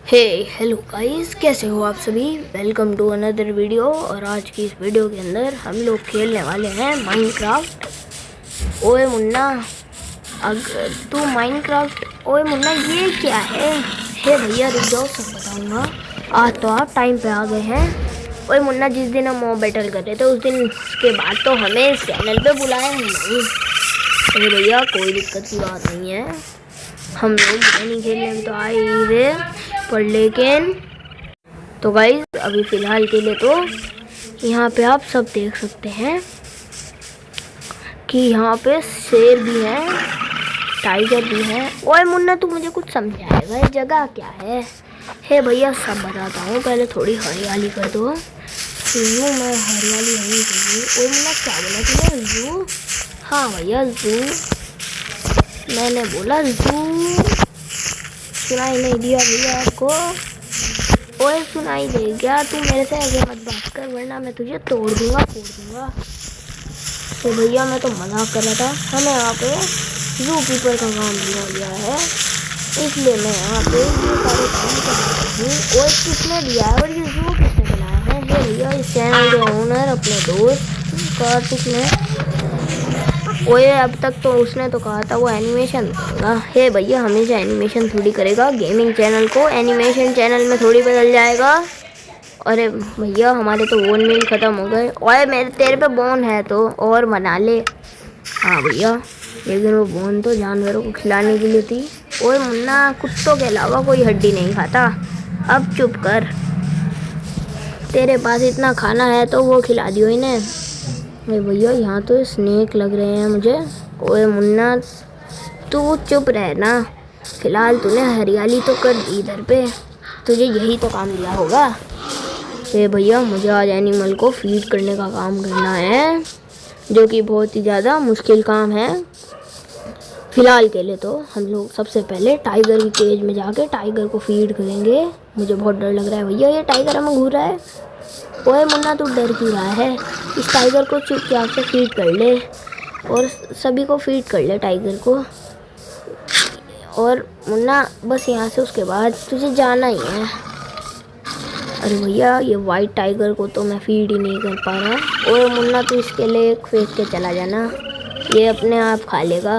हे hello guys, कैसे हो आप सभी। Welcome to another video. और आज की इस वीडियो के अंदर हम लोग खेलने वाले हैं माइनक्राफ्ट। ओए मुन्ना, अगर तू माइनक्राफ्ट, ओए मुन्ना ये क्या है। हे भैया रुक जाओ, सब बताऊंगा। आज तो आप टाइम पे आ गए हैं। ओए मुन्ना, जिस दिन हम मॉब बैटल कर रहे थे उस दिन के बाद तो हमें इस चैनल पे बुलाया ही नहीं। अरे भैया कोई दिक्कत की बात नहीं है, हम लोग नहीं खेलने में तो आए ही थे, पर लेकिन तो गाइस अभी फ़िलहाल के लिए तो यहाँ पे आप सब देख सकते हैं कि यहाँ पे शेर भी हैं, टाइगर भी हैं। ओए मुन्ना, तू मुझे कुछ समझाएगा ये जगह क्या है। हे भैया सब बताता हूँ, पहले थोड़ी हरियाली कर दो। यूँ मैं हरियाली होनी चाहिए। ओए मुन्ना क्या बोला तूने, जू? हाँ भैया जू, मैंने बोला जू। सुनाई नहीं दिया भैया आपको? ओए सुनाई दे गया। तू मेरे से ऐसे मत बात कर वरना मैं तुझे तोड़ दूंगा, फोड़ दूंगा। तो भैया मैं तो मजाक कर रहा था। हमें यहाँ पे जू कीपर का काम दिया है, इसलिए मैं यहाँ पे ये सारे काम कर रहा हूँ। ओए किसने दिया है और ये जू किसने बनाया है? ये भैया इस चैनल के ओनर अपने दोस्त कार्तिक ने। ओए अब तक तो उसने तो कहा था वो एनिमेशन करेगा। हे भैया हमेशा एनिमेशन थोड़ी करेगा, गेमिंग चैनल को एनिमेशन चैनल में थोड़ी बदल जाएगा। अरे भैया हमारे तो बोन मील ख़त्म हो गए। ओए मेरे तेरे पे बोन है तो और बना ले। हाँ भैया, लेकिन वो बोन तो जानवरों को खिलाने के लिए थी। ओए मुन्ना, कुत्तों के अलावा कोई हड्डी नहीं खाता, अब चुप कर। तेरे पास इतना खाना है तो वो खिला दियो इन्हें। अरे भैया यहाँ तो स्नेक लग रहे हैं मुझे। ओए मुन्ना तू चुप रह ना, फिलहाल तूने हरियाली तो कर दी इधर पे, तुझे यही तो काम दिया होगा। अरे भैया मुझे आज एनिमल को फीड करने का काम करना है, जो कि बहुत ही ज़्यादा मुश्किल काम है। फ़िलहाल के लिए तो हम लोग सबसे पहले टाइगर की केज में जाके टाइगर को फीड करेंगे। मुझे बहुत डर लग रहा है भैया, ये टाइगर हमें घूर रहा है। ओए मुन्ना तू डर क्यों रहा है, इस टाइगर को चुपचाप से फीड कर ले और सभी को फीड कर ले टाइगर को। और मुन्ना बस यहाँ से उसके बाद तुझे जाना ही है। अरे भैया ये वाइट टाइगर को तो मैं फीड ही नहीं कर पा रहा। ओए मुन्ना तू इसके लिए एक फेंक के चला जाना, ये अपने आप खा लेगा।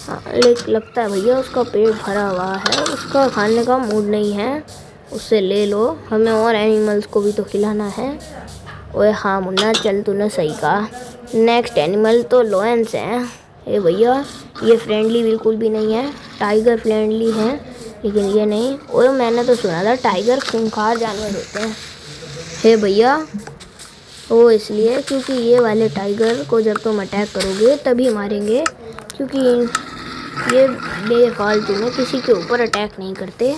हाँ लगता है भैया उसका पेट भरा हुआ है, उसका खाने का मूड नहीं है, उससे ले लो, हमें और एनिमल्स को भी तो खिलाना है। ओए हाँ मुन्ना चल, तूने सही कहा। नेक्स्ट एनिमल तो लोयंस हैं। ए भैया ये फ्रेंडली बिल्कुल भी नहीं है, टाइगर फ्रेंडली है लेकिन ये नहीं। ओए मैंने तो सुना था टाइगर खूंखार जानवर होते हैं। हे भैया वो इसलिए क्योंकि ये वाले टाइगर को जब तुम अटैक करोगे तभी मारेंगे, क्योंकि ये बेफालतू में किसी के ऊपर अटैक नहीं करते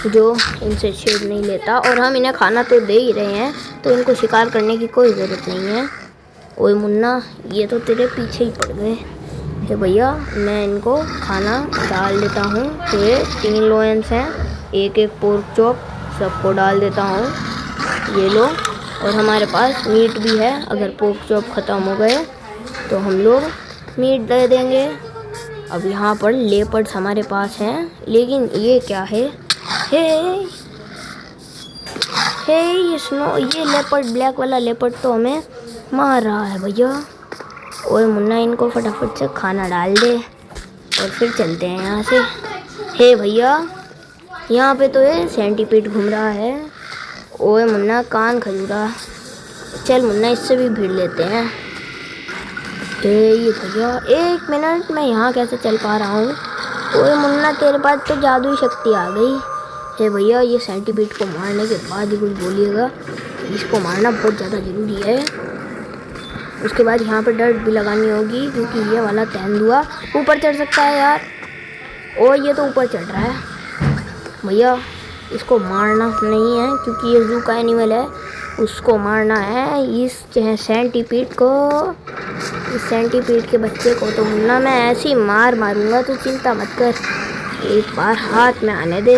जो इनसे शेड नहीं लेता। और हम इन्हें खाना तो दे ही रहे हैं तो इनको शिकार करने की कोई ज़रूरत नहीं है। ओए मुन्ना ये तो तेरे पीछे ही पड़ गए। हे भैया मैं इनको खाना डाल देता हूँ। ये 3 लोयंस हैं, एक एक पोर्क चॉप सबको डाल देता हूँ, ये लो। और हमारे पास मीट भी है, अगर पोर्क चॉप ख़त्म हो गए तो हम लोग मीट दे देंगे। अब यहाँ पर लेपर्ड्स हमारे पास हैं, लेकिन ये क्या है? हे ये लेपर्ड, ब्लैक वाला लेपर्ड तो हमें मार रहा है भैया। और मुन्ना इनको फटाफट से खाना डाल दे और फिर चलते हैं यहाँ से। हे भैया यहाँ पे तो ये सेंटीपीड घूम रहा है। ओए मुन्ना कान खजूरा, चल मुन्ना इससे भी भिड़ लेते हैं। ये भैया 1 मिनट में यहाँ कैसे चल पा रहा हूँ। ओए मुन्ना तेरे पास तो जादुई शक्ति आ गई। हे भैया ये सेंटीपीड को मारने के बाद ही कुछ बोलिएगा, इसको मारना बहुत ज़्यादा ज़रूरी है। उसके बाद यहाँ पर डर्ट भी लगानी होगी क्योंकि ये वाला तेंदुआ ऊपर चढ़ सकता है यार। ओ ये तो ऊपर चढ़ रहा है भैया, इसको मारना नहीं है क्योंकि ये जू का एनिमल है, उसको मारना है इस सेंटीपीड को। इस सेंटीपीड के बच्चे को तो मुन्ना मैं ऐसी मारूंगा तो चिंता मत कर, एक बार हाथ में आने दे।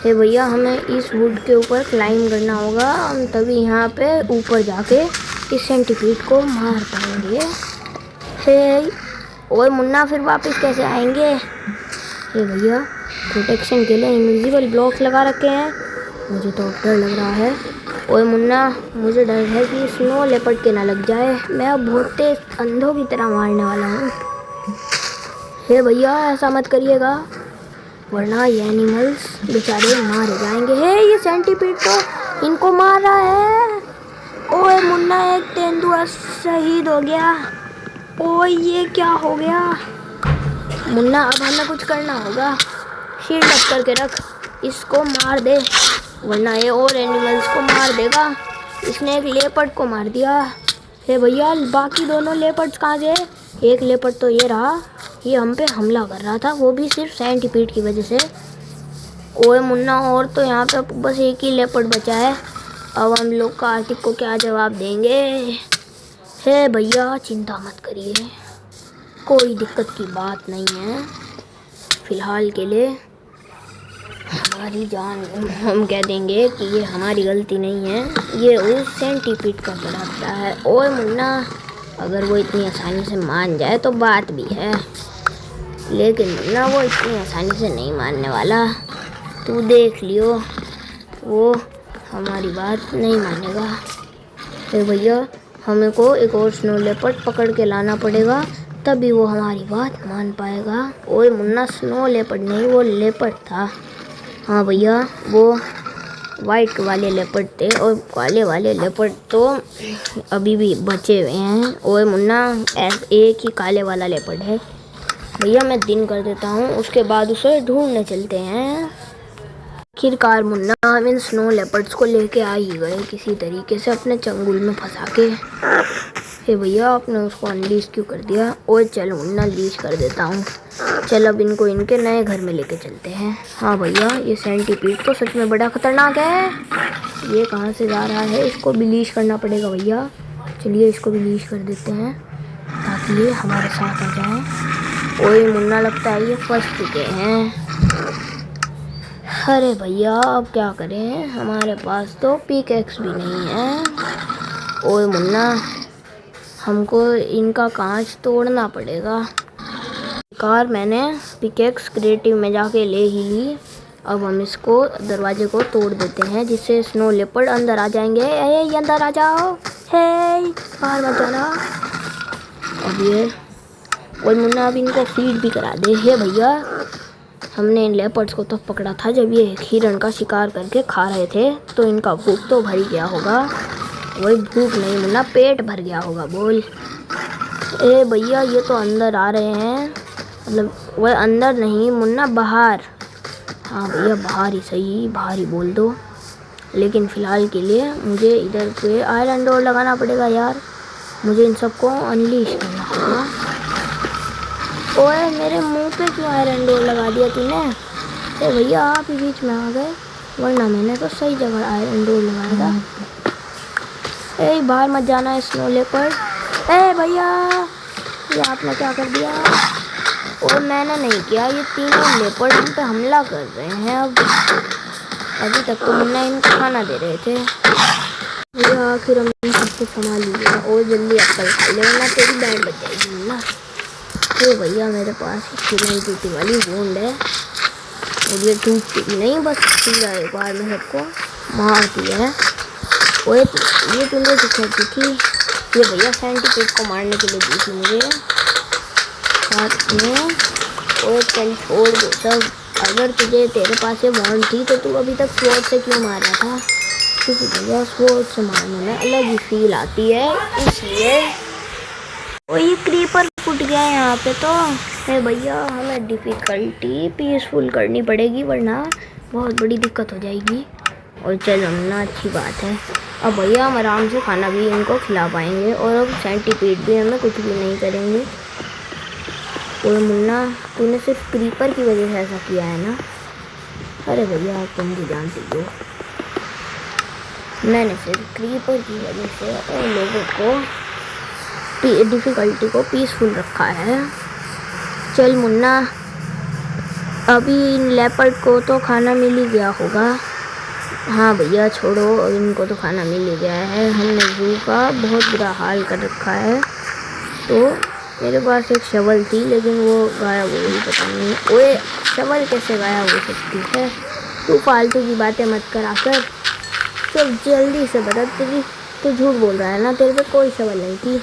हे भैया हमें इस वुड के ऊपर क्लाइंब करना होगा, हम तभी यहाँ पे ऊपर जाके इस सेंटीपीड को मार पाएंगे। हे और मुन्ना फिर वापस कैसे आएंगे? हे भैया प्रोटेक्शन के लिए इनविजिबल ब्लॉक्स लगा रखे हैं। मुझे तो डर लग रहा है। ओए मुन्ना, मुझे डर है कि स्नो लेपर्ड के ना लग जाए। मैं अब बहुत तेज अंधों की तरह मारने वाला हूँ। हे भैया, ऐसा मत करिएगा, वरना ये एनिमल्स बेचारे मारे जाएंगे। हे ये सेंटीपीड तो इनको मार रहा है। ओए मुन्ना, एक तेंदुआ शहीद हो गया। ओए ये क्या हो गया मुन्ना, अब हमें कुछ करना होगा। शील्ड अप करके रख, इसको मार दे वरना ये और एनिमल्स को मार देगा। इसने एक लेपर्ड को मार दिया। हे भैया, बाकी दोनों लेपर्ड्स कहाँ से? एक लेपर्ड तो ये रहा, ये हम पे हमला कर रहा था, वो भी सिर्फ सेंटीपीड की वजह से। ओए मुन्ना, और तो यहाँ पे बस एक ही लेपर्ड बचा है। अब हम लोग कार्तिक को क्या जवाब देंगे? हे भैया, चिंता मत करिए, कोई दिक्कत की बात नहीं है। फ़िलहाल के लिए हमारी जान, हम कह देंगे कि ये हमारी गलती नहीं है, ये उस सेंटीपीड का बड़ा है। ओए मुन्ना, अगर वो इतनी आसानी से मान जाए तो बात भी है, लेकिन मुन्ना वो इतनी आसानी से नहीं मानने वाला। तू देख लियो, वो हमारी बात नहीं मानेगा। तो भैया, हमें को एक और स्नो लेपर्ड पकड़ के लाना पड़ेगा, तभी वो हमारी बात मान पाएगा। ओए मुन्ना, स्नो लेपर्ड नहीं, वो लेपर्ड था। हाँ भैया, वो वाइट वाले लेपर्ड थे और काले वाले लेपर्ड तो अभी भी बचे हुए हैं। ओए मुन्ना, एक ही काले वाला लेपर्ड है। भैया मैं दिन कर देता हूँ, उसके बाद उसे ढूंढने चलते हैं। आखिरकार मुन्ना, हम इन स्नो लेपर्ड्स को लेके आ ही गए किसी तरीके से अपने चंगुल में फंसा के। हे भैया, आपने उसको अनलीश क्यों कर दिया? ओए चल मुन्ना, लीश कर देता हूँ। चल अब इनको इनके नए घर में लेके चलते हैं। हाँ भैया, ये सेंटीपीड तो सच में बड़ा खतरनाक है। ये कहाँ से जा रहा है? इसको भी लीश करना पड़ेगा भैया। चलिए इसको भी लीश कर देते हैं ताकि ये हमारे साथ आ जाए। ओए मुन्ना, लगता है ये फंस चुके हैं। अरे भैया, अब क्या करें, हमारे पास तो पिकैक्स भी नहीं है। ओए मुन्ना, हमको इनका कांच तोड़ना पड़ेगा। कार मैंने पिकैक्स क्रिएटिव में जाके ले ही ली। अब हम इसको दरवाजे को तोड़ देते हैं, जिससे स्नो लेपर्ड अंदर आ जाएंगे। ये अंदर आ जाओ, हे बाहर मत जाना। अब ये और मुन्ना, अब इनको फीड भी करा दे। हे भैया, हमने इन लेपर्ड्स को तो पकड़ा था जब ये हिरण का शिकार करके खा रहे थे, तो इनका भूख तो भर ही गया होगा। वही भूख नहीं मुन्ना, पेट भर गया होगा बोल। ए भैया, ये तो अंदर आ रहे हैं, मतलब वह अंदर नहीं मुन्ना, बाहर। हाँ भैया, बाहर ही सही, बाहर ही बोल दो। लेकिन फ़िलहाल के लिए मुझे इधर पे आयरन डोर लगाना पड़ेगा यार। मुझे इन सबको अनलीश करना होगा। ओए मेरे मुंह पे क्यों आयरन डोर लगा दिया तूने? ए भैया, आप ही बीच में आ गए, वरना मैंने तो सही जगह आयरन डोर लगाया था। ए बाहर मत जाना स्नो लेपर्ड। ए भैया, ये आपने क्या कर दिया? और मैंने नहीं किया, ये तीनों लेपर्ड हम पे हमला कर रहे हैं। अब अभी तक तो मुन्ना इनको खाना दे रहे थे। भैया आखिर हम सबको संभाल लीजिएगा और जल्दी एप्पल खा ले, वरना तेरी बैंड बच जाएगी मुन्ना। तो भैया, मेरे पास चिकन टूटी वाली वुंड है और ये टूटती नहीं, बस पूरा एक बार में सबको मारती है। ओए ये तुमने किसने की थी? ये भैया सेंटीपीड को मारने के लिए दी थी मुझे साथ में। ओए चल छोड़ दो सब, अगर तुझे तेरे पास ये वॉन्ड थी तो तू अभी तक स्वॉर्ड से क्यों मार रहा था? क्योंकि भैया स्वॉर्ड से मारने में अलग ही फील आती है, इसलिए। ओ ये क्रीपर फुट गया है यहाँ पे तो। है भैया, हमें डिफ़िकल्टी पीसफुल करनी पड़ेगी, वरना बहुत बड़ी दिक्कत हो जाएगी। और चलो ना, अच्छी बात है। अब भैया हम आराम से खाना भी इनको खिला पाएंगे और अब सेंटीपीड भी हमें कुछ भी नहीं करेंगे। और मुन्ना, तूने सिर्फ क्रीपर की वजह से ऐसा किया है ना? अरे भैया, आप तो मुझे जानते हो, मैंने सिर्फ क्रीपर की वजह से उन लोगों को डिफ़िकल्टी को पीसफुल रखा है। चल मुन्ना, अभी इन लेपर्ड को तो खाना मिल ही गया होगा। हाँ भैया छोड़ो, अब इनको तो खाना मिल ही गया है। हमने जू का बहुत बुरा हाल कर रखा है, तो मेरे पास एक शवल थी लेकिन वो गायब हो गई, पता नहीं। ओए शवल कैसे गायब हो सकती है? तू फालतू की बातें मत करा कर, चल जल्दी से बता। तू झूठ बोल रहा है ना, तेरे पे कोई शवल नहीं थी।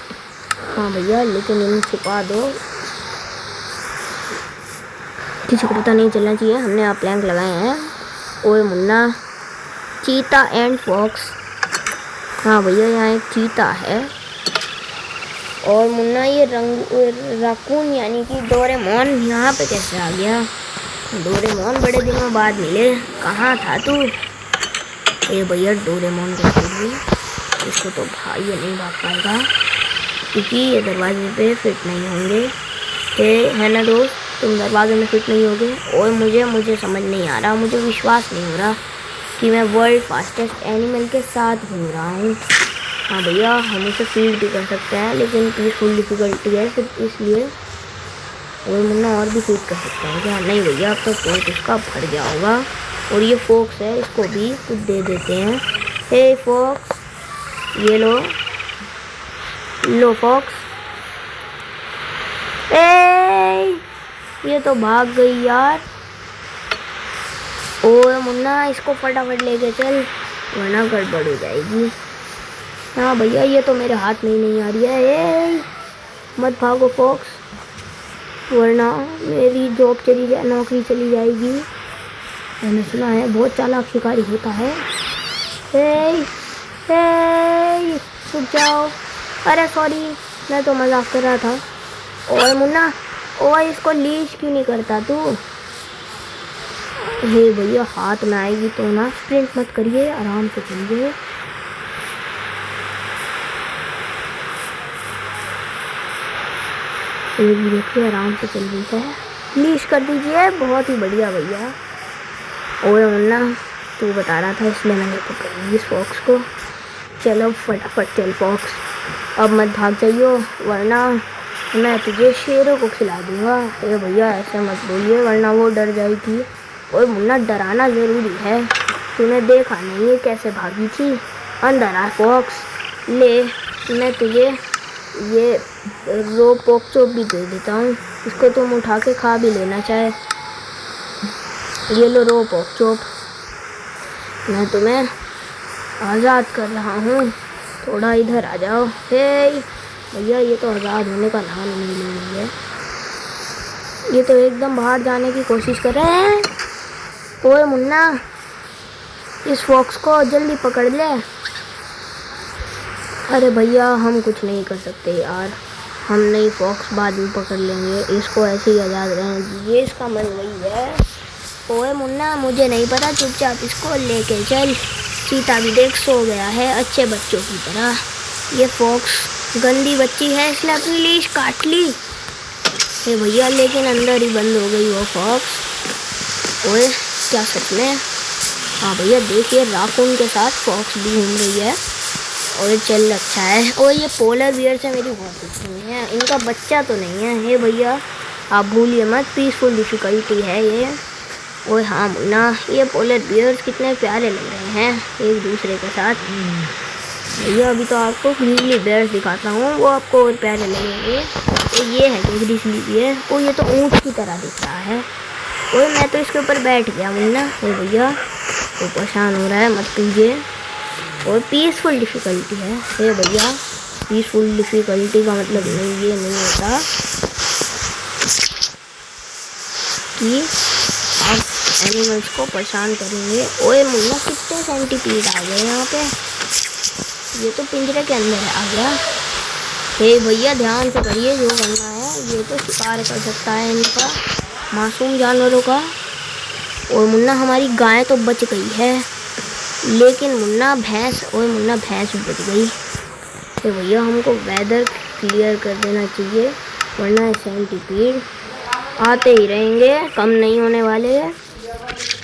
हाँ भैया, लेकिन इन्हें छुपा दो, किसी को पता नहीं चलना चाहिए। हमने यहाँ प्लैंक लगाए हैं। ओए मुन्ना, चीता एंड फॉक्स। हाँ भैया, यहाँ एक चीता है। और मुन्ना ये राकून यानी कि डोरेमोन यहाँ पे कैसे आ गया? डोरेमोन बड़े दिनों बाद मिले, कहाँ था तू? ये भैया डोरेमोन को छोड़िए, इसको तो भाई ये नहीं भाग पाएगा क्योंकि ये दरवाजे पे फिट नहीं होंगे। है ना दोस्त, तुम दरवाजे में फिट नहीं होगे। और मुझे समझ नहीं आ रहा, मुझे विश्वास नहीं हो रहा कि मैं वर्ल्ड फास्टेस्ट एनिमल के साथ घूम रहा हूँ। हाँ भैया, हम उसे फीड भी कर सकते हैं लेकिन पीसफुल डिफ़िकल्टी है सिर्फ इसलिए। और मुन्ना और भी फीड कर सकते हैं क्या? नहीं भैया, अब तो पेट इसका भर गया होगा। और ये फॉक्स है, इसको भी कुछ दे देते हैं। हे फॉक्स, ये लो फॉक्स। ये तो भाग गई यार। ओए मुन्ना, इसको फटाफट लेके चल वरना गड़बड़ हो जाएगी। हाँ भैया, ये तो मेरे हाथ में ही नहीं आ रही है। मत भागो फॉक्स, वरना मेरी जॉब चली जाए, नौकरी चली जाएगी। मैंने सुना है बहुत चालाक शिकारी होता है। रुक जाओ। अरे सॉरी, मैं तो मजाक कर रहा था। ओए मुन्ना, ओए इसको लीश क्यों नहीं करता तू? हे भैया, हाथ में आएगी तो ना, स्प्रिंट मत करिए, आराम से चलिए। ये भी देखिए आराम से चल रही है। लीश कर दीजिए, बहुत ही बढ़िया भैया। ओए मुन्ना, तू बता रहा था इसलिए मैंने पकड़ ली इस फॉक्स को। चलो फटाफट चल फॉक्स, अब मत भाग जाइयो वरना मैं तुझे शेरों को खिला दूंगा। ए भैया, ऐसे मत बोलिए वरना वो डर जाएगी। ओए मुन्ना, डराना ज़रूरी है, तूने देखा नहीं है कैसे भागी थी। अंदर आ फॉक्स, ले मैं तुझे ये रो पोक चोप भी दे देता हूँ, इसको तुम उठा के खा भी लेना चाहे। ये लो रो पोक चोप, मैं तुम्हें आज़ाद कर रहा हूँ, थोड़ा इधर आ जाओ। हे भैया, ये तो आज़ाद होने का नाम नहीं ले रही है, ये तो एकदम बाहर जाने की कोशिश कर रहे हैं। ओए मुन्ना, इस फॉक्स को जल्दी पकड़ ले। अरे भैया, हम कुछ नहीं कर सकते यार, हम नहीं, फॉक्स बाद में पकड़ लेंगे, इसको ऐसे ही आज़ाद रहने दीजिए, इसका मन वही है। ओए मुन्ना, मुझे नहीं पता, चुपचाप इसको लेके चल। चीता भी देख सो गया है अच्छे बच्चों की तरह। ये फॉक्स गंदी बच्ची है, इसने अपनी लीश काट ली। हे भैया, लेकिन अंदर ही बंद हो गई वो फॉक्स। ओए क्या सच में? हाँ भैया, देखिए राकून के साथ फॉक्स भी घूम रही है। और चल अच्छा है। और ये पोलर बियर से मेरी बहुत दुश्मनी है, इनका बच्चा तो नहीं है। हे भैया, आप भूलिए मत, पीसफुल डिफ़िकल्टी है ये। और हाँ मुन्ना, ये पोलर बियर्स कितने प्यारे लग रहे हैं एक दूसरे के साथ। भैया, अभी तो आपको ग्रीजली बियर्स दिखाता हूँ, वो आपको और प्यारे लगेंगे। तो ये है कि ग्रीजली बियर, और ये तो ऊँट की तरह दिख रहा है। और मैं तो इसके ऊपर बैठ गया मुन्ना। हे भैया, वो परेशान हो रहा है, मत कीजिए। और पीसफुल डिफ़िकल्टी है। हे भैया, पीसफुल डिफ़िकल्टी का मतलब ये नहीं होता कि आप एनिमल्स को परेशान करेंगे। ओए मुन्ना, कितने सेंटीपीड आ गए यहाँ पे, ये तो पिंजरे के अंदर आ गया। हे भैया, ध्यान से करिए जो करना है, ये तो शिकार कर सकता है इनका, मासूम जानवरों का। और मुन्ना, हमारी गाय तो बच गई है, लेकिन मुन्ना भैंस, और मुन्ना भैंस भी बच गई। तो भैया, हमको वेदर क्लियर कर देना चाहिए वरना सेंटीपीड आते ही रहेंगे, कम नहीं होने वाले हैं।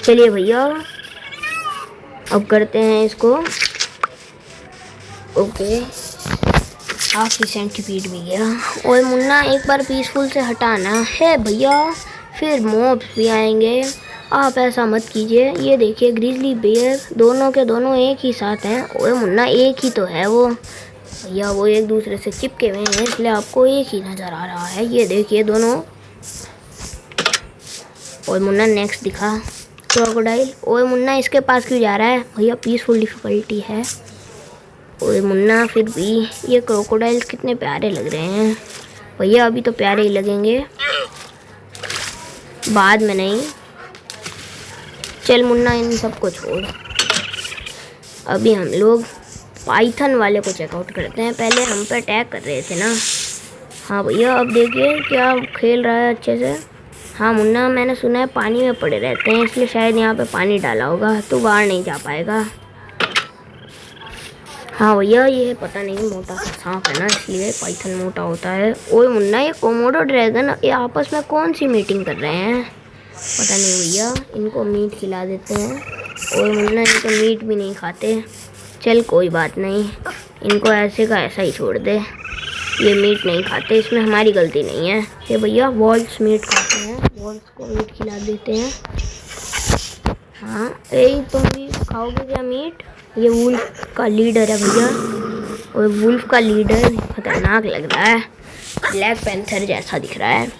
चलिए भैया, अब करते हैं इसको। ओके, आखिरी सेंटीपीड भी गया। और मुन्ना, एक बार पीसफुल से हटाना है भैया, फिर मॉब्स भी आएंगे, आप ऐसा मत कीजिए। ये देखिए ग्रिजली बेयर, दोनों के दोनों एक ही साथ हैं। ओए मुन्ना, एक ही तो है वो, भैया वो एक दूसरे से चिपके हुए हैं, इसलिए आपको एक ही नज़र आ रहा है। ये देखिए दोनों। और मुन्ना नेक्स्ट दिखा क्रोकोडाइल। ओए मुन्ना इसके पास क्यों जा रहा है? भैया पीसफुल डिफ़िकल्टी है। ओए मुन्ना फिर भी ये क्रोकोडाइल्स कितने प्यारे लग रहे हैं। भैया अभी तो प्यारे ही लगेंगे, बाद में नहीं। चल मुन्ना इन सबको छोड़, अभी हम लोग पाइथन वाले को चेकआउट करते हैं। पहले हम पे अटैक कर रहे थे ना। हाँ भैया अब देखिए क्या खेल रहा है अच्छे से। हाँ मुन्ना मैंने सुना है पानी में पड़े रहते हैं, इसलिए शायद यहाँ पे पानी डाला होगा तो बाहर नहीं जा पाएगा। हाँ भैया ये पता नहीं मोटा सा सांप है ना, इसलिए पाइथन मोटा होता है। ओए मुन्ना ये कोमोडो ड्रैगन ये आपस में कौन सी मीटिंग कर रहे हैं? पता नहीं भैया, इनको मीट खिला देते हैं। ओए मुन्ना ये तो मीट भी नहीं खाते। चल कोई बात नहीं, इनको ऐसे का ऐसा ही छोड़ दे। ये मीट नहीं खाते, इसमें हमारी गलती नहीं है। ये भैया वॉल्स मीट खाते हैं, वॉल्स को मीट खिला देते हैं। हाँ तुम भी खाओगे क्या मीट? ये वुल्फ का लीडर है भैया, और वुल्फ का लीडर खतरनाक लग रहा है, ब्लैक पैंथर जैसा दिख रहा है।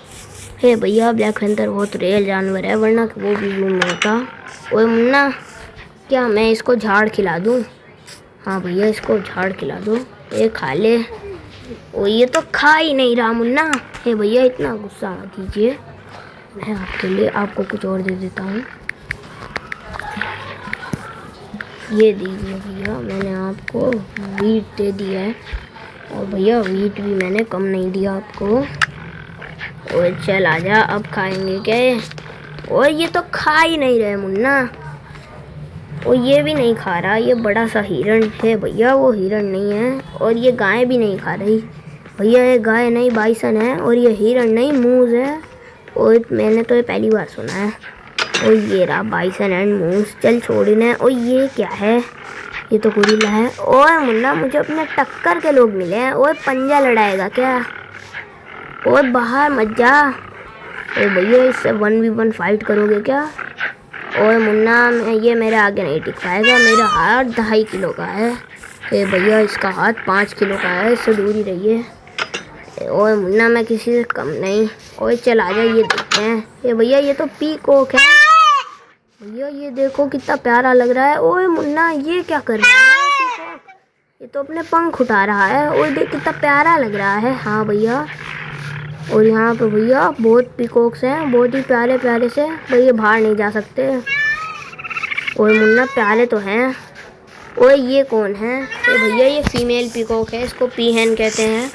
हे भैया ब्लैक पैंथर बहुत रियल जानवर है, वरना वो भी जूम में होता। ओए मुन्ना क्या मैं इसको झाड़ खिला दूँ? हाँ भैया इसको झाड़ खिला दो, ये खा ले। ओ ये तो खा ही नहीं रहा मुन्ना। हे भैया इतना गुस्सा मत कीजिए, मैं आपके लिए आपको कुछ और दे देता हूँ। ये दीजिए भैया, मैंने आपको वीट दे दिया है, और भैया वीट भी मैंने कम नहीं दिया आपको। और चल आजा, अब खाएंगे क्या? और ये तो खा ही नहीं रहे मुन्ना, और ये भी नहीं खा रहा। ये बड़ा सा हिरण है भैया, वो हिरण नहीं है। और ये गाय भी नहीं खा रही भैया, ये गाय नहीं बाइसन है, और ये हिरण नहीं मूज है। और मैंने तो ये पहली बार सुना है। और ये रहा बाइसन एंड मूस। चल छोड़ इन्हें। और ये क्या है? ये तो गोरिल्ला है। ओए मुन्ना मुझे अपने टक्कर के लोग मिले हैं। ओए पंजा लड़ाएगा क्या? ओए बाहर मत जा। ओए भैया इससे 1v1 फाइट करोगे क्या? ओए मुन्ना ये मेरे आगे नहीं टिक पाएगा, मेरा हाथ 2.5 किलो का है। ए भैया इसका हाथ 5 किलो का है, इससे दूर ही रहिए। ओए मुन्ना मैं किसी से कम नहीं। ओए चल आजा, ये देखते हैं। ये भैया ये तो पीकॉक है भैया, ये देखो कितना प्यारा लग रहा है। ओए मुन्ना ये क्या कर रहा है पीकॉक? ये तो अपने पंख उठा रहा है। ओए देख कितना प्यारा लग रहा है। हाँ भैया, और यहाँ पे भैया बहुत पीकॉक्स हैं, बहुत ही प्यारे प्यारे से। भैया बाहर नहीं जा सकते। ओए मुन्ना प्यारे तो हैं। ओए ये कौन है? भैया ये फीमेल पीकॉक है, इसको पीहन कहते हैं।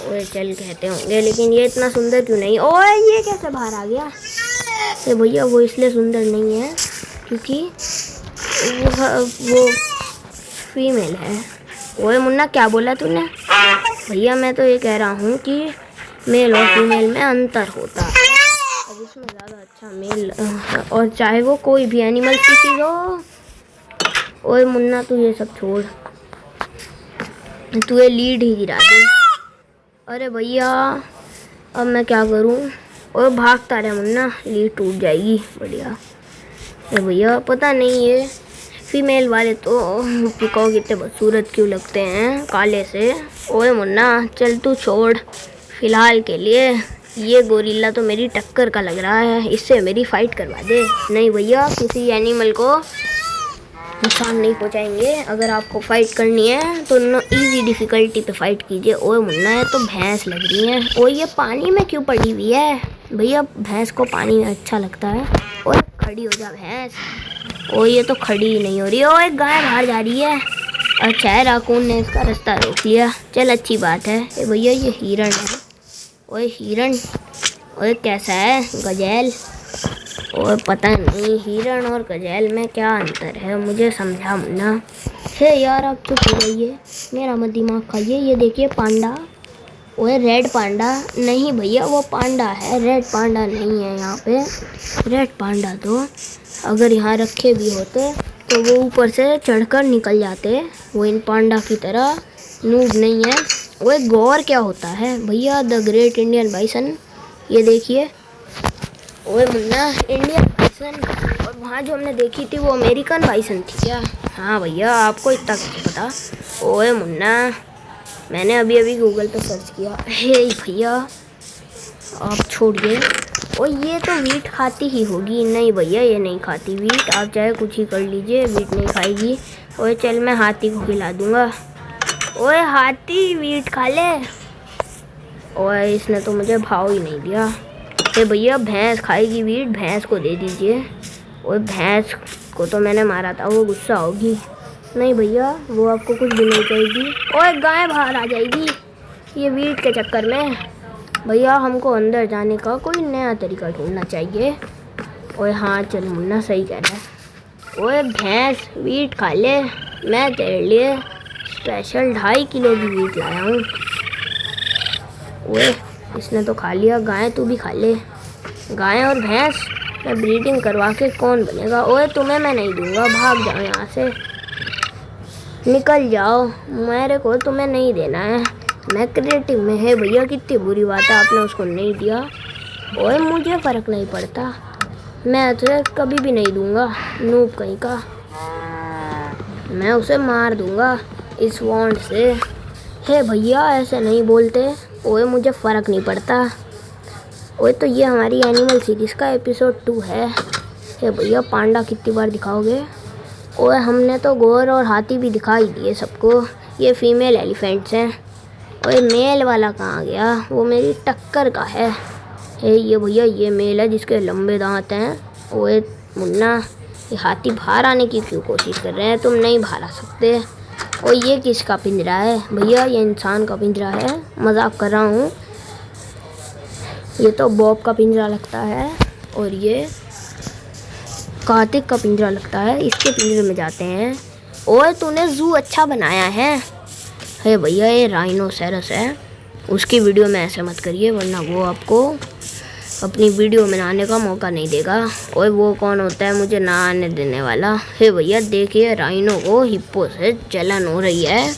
ओए चल कहते होंगे, लेकिन ये इतना सुंदर क्यों नहीं? ओए ये कैसे बाहर आ गया? भैया वो इसलिए सुंदर नहीं है क्योंकि वो फीमेल है। ओए मुन्ना क्या बोला तूने? भैया मैं तो ये कह रहा हूँ कि मेल और फीमेल में अंतर होता है, अब इसमें ज़्यादा अच्छा मेल, और चाहे वो कोई भी एनिमल स्पीशीज हो। ओए मुन्ना तू ये सब छोड़, तू ये लीड ही गिरा दे। अरे भैया अब मैं क्या करूँ? और भागता रहे मुन्ना, लीड टूट जाएगी। बढ़िया। अरे भैया पता नहीं ये फीमेल वाले तो पीकॉक इतने बदसूरत क्यों लगते हैं काले से। ओए मुन्ना चल तू छोड़, फ़िलहाल के लिए ये गोरिल्ला तो मेरी टक्कर का लग रहा है, इससे मेरी फ़ाइट करवा दे। नहीं भैया किसी एनिमल को नुकसान नहीं पहुंचाएंगे। अगर आपको फ़ाइट करनी है तो इजी डिफ़िकल्टी पे फ़ाइट कीजिए। ओए मुन्ना है तो भैंस लग रही है। ओए ये पानी में क्यों पड़ी हुई है? भैया भैंस को पानी में अच्छा लगता है। ओए खड़ी हो जा भैंस। ओए ये तो खड़ी ही नहीं हो रही। ओए गाय बाहर जा रही है। अच्छा है राकून ने इसका रास्ता रोक लिया, चल अच्छी बात है। भैया ये हिरण है। ओए हिरण, ओए कैसा है गजेल? और पता नहीं हिरण और गजेल में क्या अंतर है, मुझे समझा मुन्ना। हे यार आप चुप हो जाइए, मेरा मत दिमाग खाइए। ये देखिए पांडा। ओए रेड पांडा नहीं भैया, वो पांडा है, रेड पांडा नहीं है यहाँ पे। रेड पांडा तो अगर यहाँ रखे भी होते तो वो ऊपर से चढ़कर निकल जाते, वो इन पांडा की तरह नूब नहीं है। वो गौर क्या होता है भैया? द ग्रेट इंडियन बाइसन, ये देखिए। ओए मुन्ना इंडियन बाइसन, और वहाँ जो हमने देखी थी वो अमेरिकन बाइसन थी क्या? हाँ भैया आपको इतना पता। ओए मुन्ना, मैंने अभी अभी गूगल पे सर्च किया। हे भैया आप छोड़िए। और ये तो वीट खाती ही होगी। नहीं भैया ये नहीं खाती वीट, आप चाहे कुछ ही कर लीजिए, वीट नहीं खाएगी। ओए चल मैं हाथी को खिला दूंगा। ओए हाथी वीट खा ले। ओए इसने तो मुझे भाव ही नहीं दिया। हे भैया भैंस खाएगी वीट, भैंस को दे दीजिए। ओए भैंस को तो मैंने मारा था, वो गुस्सा होगी। नहीं भैया वो आपको कुछ भी नहीं कहेगी। ओए गाय बाहर आ जाएगी ये वीट के चक्कर में। भैया हमको अंदर जाने का कोई नया तरीका ढूंढना चाहिए। ओए हाँ चल मुन्ना सही कह रहा है। ओए भैंस वीट खा ले, मैं तेरे लिए स्पेशल 2.5 किलो की वीट लाया हूँ। ओए इसने तो खा लिया, गाय तू भी खा ले। गाय और भैंस मैं ब्रीडिंग करवा के कौन बनेगा। ओए तुम्हें मैं नहीं दूंगा, भाग जाओ यहाँ से, निकल जाओ, मेरे को तुम्हें नहीं देना है। मैं क्रिएटिव में है भैया, कितनी बुरी बात है आपने उसको नहीं दिया। ओए मुझे फ़र्क नहीं पड़ता, मैं उसे कभी भी नहीं दूंगा, नूब कहीं का। मैं उसे मार दूंगा इस वॉन्ड से। हे भैया ऐसे नहीं बोलते। ओए मुझे फ़र्क नहीं पड़ता। ओए तो ये हमारी एनिमल सीरीज़ का एपिसोड 2 है। हे भैया पांडा कितनी बार दिखाओगे। ओए हमने तो गोर और हाथी भी दिखा ही दिए सबको, ये फीमेल एलिफेंट्स हैं। ओए मेल वाला कहाँ गया, वो मेरी टक्कर का है। हे ये भैया ये मेल है जिसके लंबे दांत हैं। ओए मुन्ना ये हाथी बाहर आने की क्यों कोशिश कर रहे हैं, तुम नहीं बाहर आ सकते। और ये किसका पिंजरा है भैया, ये इंसान का पिंजरा है, मजाक कर रहा हूँ। ये तो बॉब का पिंजरा लगता है और ये कार्तिक का पिंजरा लगता है, इसके पिंजरे में जाते हैं। ओए तूने जू अच्छा बनाया है। हे भैया ये राइनोसेरस है, उसकी वीडियो में ऐसे मत करिए वरना वो आपको अपनी वीडियो में आने का मौका नहीं देगा। ओए वो कौन होता है मुझे ना आने देने वाला। हे भैया देखिए राइनो को हिप्पो से जलन हो रही है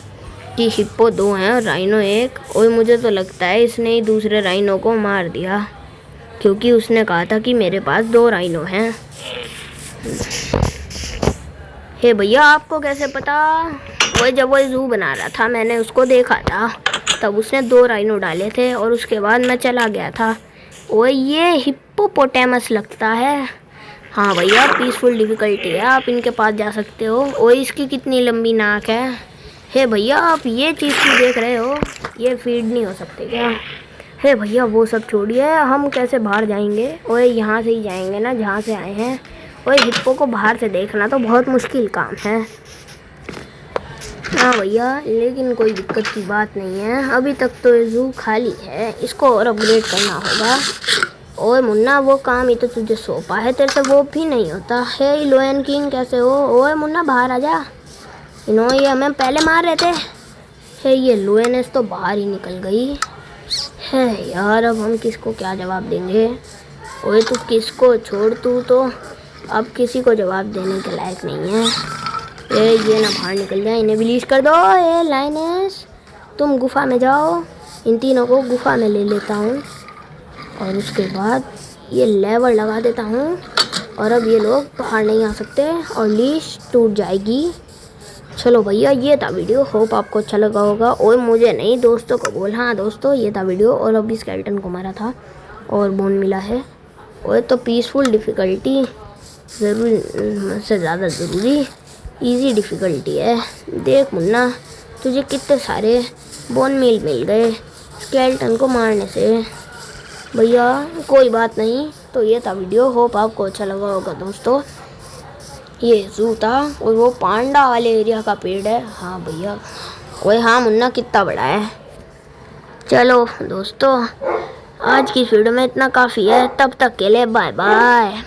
कि हिप्पो 2 हैं और राइनो 1। ओए मुझे तो लगता है इसने ही दूसरे राइनो को मार दिया, क्योंकि उसने कहा था कि मेरे पास 2 राइनो हैं। हे भैया आपको कैसे पता। वो जब वो जू बना रहा था मैंने उसको देखा था, तब उसने 2 राइनो डाले थे और उसके बाद मैं चला गया था। ओए ये हिप्पोपोटेमस लगता है। हाँ भैया पीसफुल डिफ़िकल्टी है, आप इनके पास जा सकते हो। ओए इसकी कितनी लंबी नाक है। हे भैया आप ये चीज़ क्यों देख रहे हो, ये फीड नहीं हो सकते क्या। हे भैया वो सब छोड़िए, हम कैसे बाहर जाएंगे। ओए यहाँ से ही जाएंगे ना जहाँ से आए हैं। ओए हिप्पो को बाहर से देखना तो बहुत मुश्किल काम है। हाँ भैया लेकिन कोई दिक्कत की बात नहीं है, अभी तक तो ये जू खाली है, इसको और अपग्रेड करना होगा। ओए मुन्ना वो काम ही तो तुझे सौंपा है, तेरे से वो भी नहीं होता। हे लोयन किंग कैसे हो। ओए मुन्ना बाहर आ जा, इन्होंने ये हमें पहले मार रहे थे। हे ये लोयनेस तो बाहर ही निकल गई है यार, अब हम किसको क्या जवाब देंगे। ओए तू किसको छोड़, तू तो अब किसी को जवाब देने के लायक नहीं है। ये ना बाहर निकल जाए, इन्हें रिलीज कर दो। ये लाइनेस तुम गुफा में जाओ, इन तीनों को गुफा में ले लेता हूँ और उसके बाद ये लेवर लगा देता हूँ और अब ये लोग बाहर नहीं आ सकते और लीश टूट जाएगी। चलो भैया ये था वीडियो, होप आपको अच्छा लगा होगा। ओए मुझे नहीं दोस्तों को बोल। हाँ दोस्तों ये था वीडियो, और अभी स्केलेटन को मारा था और बोन मिला है। ओए तो पीसफुल डिफ़िकल्टी ज़रूर से ज़्यादा ज़रूरी इजी डिफ़िकल्टी है। देख मुन्ना तुझे कितने सारे बोन मिल गए स्केलेटन को मारने से। भैया कोई बात नहीं, तो ये था वीडियो, होप आपको अच्छा लगा होगा दोस्तों। ये जू था और वो पांडा वाले एरिया का पेड़ है। हाँ भैया ओए हाँ मुन्ना कितना बड़ा है। चलो दोस्तों आज की इस वीडियो में इतना काफ़ी है, तब तक के लिए बाय बाय।